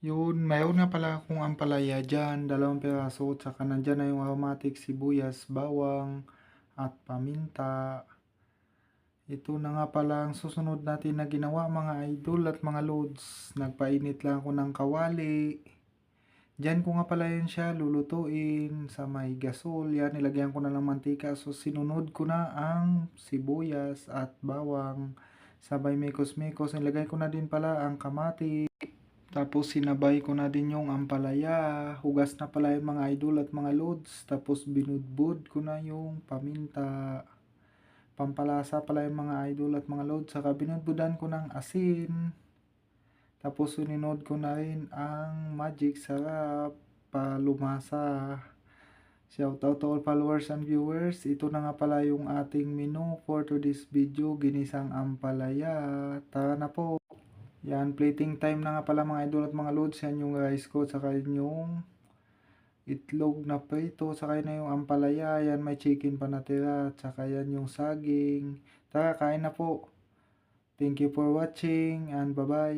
Yun, mayroon nga pala akong ampalaya diyan, 2 piraso, tsaka nandiyan na yung aromatic sibuyas, bawang, at paminta. Ito na nga pala ang susunod natin na ginawa mga idol at mga lods. Nagpainit lang ako ng kawali. Diyan ko nga pala yun siya lulutuin sa may gasol. Yan, nilagyan ko na ng mantika. So, sinunod ko na ang sibuyas at bawang. Sabay mekos-mekos. Nilagay ko na din pala ang kamatis. Tapos sinabay ko na din yung ampalaya. Hugas na pala yung mga idol at mga lods. Tapos binudbud ko na yung paminta. Pampalasa pala yung mga idol at mga lods. Saka binudbudan ko ng asin. Tapos suninod ko na rin ang magic sarap palumasa. Shoutout to all followers and viewers. Ito na nga pala yung ating menu for today's video. Ginisang ampalaya. Tara na po. Yan, plating time na nga pala mga idol at mga lods. Yan yung rice ko, saka yung itlog na prito, saka na yung ampalaya. Yan, may chicken pa natira, saka yan yung saging. Tara, kain na po. Thank you for watching and bye-bye.